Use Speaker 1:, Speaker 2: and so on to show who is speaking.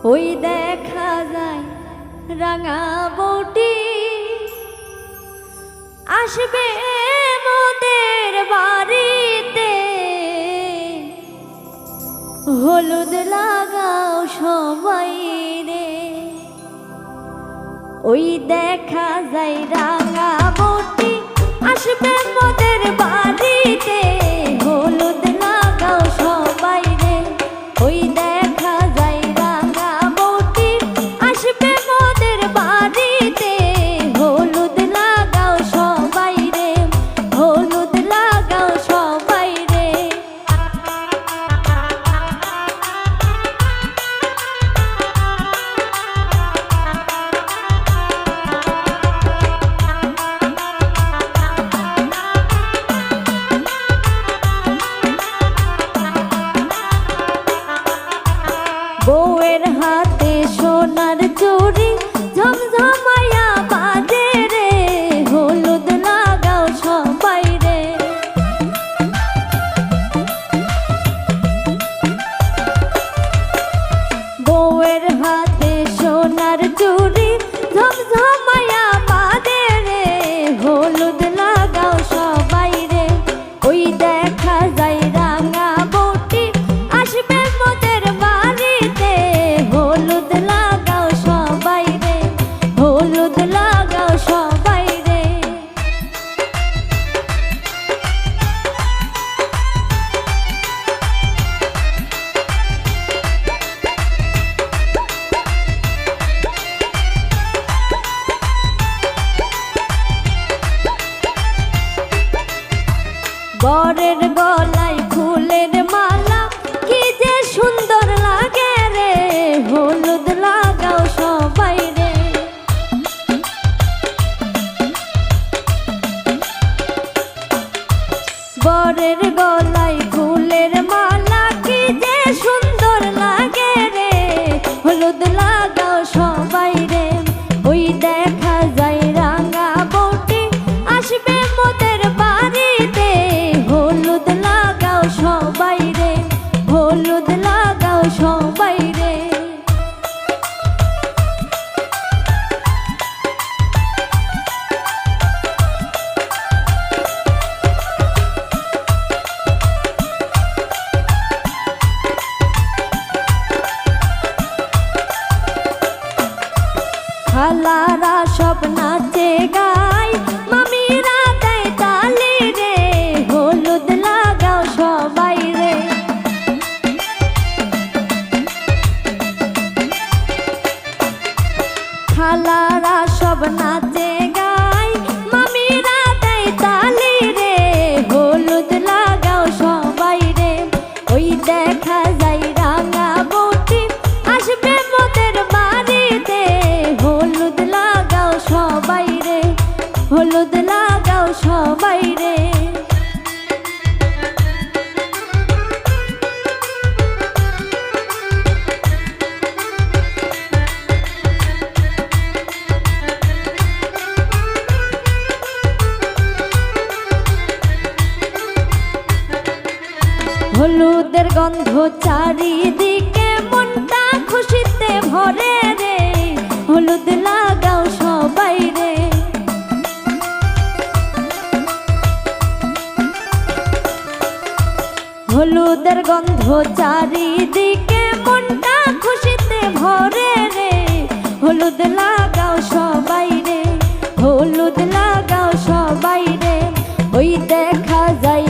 Speaker 1: ওই দেখা যায় রাঙা বউটি আসবে মোদের বাড়িতে, হলুদ লাগাও সবাই রে। ওই দেখা যায় রাঙা বউটি আসবে মোদের বাড়িতে, হলুদ লাগাও সবাই রে। ওই দেখা যায় রাঙা বউটি আসবে মোদের বাড়িতে, হলুদ লাগাও সবাই রে, হলুদ লাগাও সবাই রে। বউয়ের হাতে সোনার চুড়ি ঝমঝমায়া বাজে রে, হলুদ লাগাও সবাই রে। বউয়ের হাতে সোনার চুড়ি ঝমঝমায়া বাজে রে, হলুদ লাগাও সবাই রে। ওই দেখা যায় রাঙা বউটি আসবে মোদের বাড়িতে, হলুদ লাগাও সবাই রে, হলুদ লাগাও সবাই রে। বরের গলায় ফুলের মালা কি যে সুন্দর লাগে রে, হলুদ লাগাও সবাই রে। বরের গলায় ফুলের মালা কি যে সুন্দর লাগে রে, হলুদ লাগাও সবাই রে। ওই দেখা যায় রাঙা বউটি আসবে মোদের বাড়িতে, হলুদ লাগাও সবাই রে, হলুদ লাগাও সবাই রে। খালারা সব নাচে গায়, মামিরা দেয় তালি রে, হলুদ লাগাও সবাই রে। খালারা সব নাচে গায়, মামিরা দেয় তালি রে, হলুদ লাগাও সবাই রে। ওই দেখা যায় রাঙা বউটি আসবে মোদের বাড়িতে, হলুদ লাগাও সবাই রে, হলুদ লাগাও সবাই রে। হলুদের গন্ধ চারিদিকে মনটা খুশিতে ভরে রে, হলুদ লাগাও সবাই রে। হলুদের গন্ধ চারিদিকে মনটা খুশিতে ভরে রে, হলুদ লাগাও সবাই রে, হলুদ লাগাও সবাই রে। ওই দেখা যায়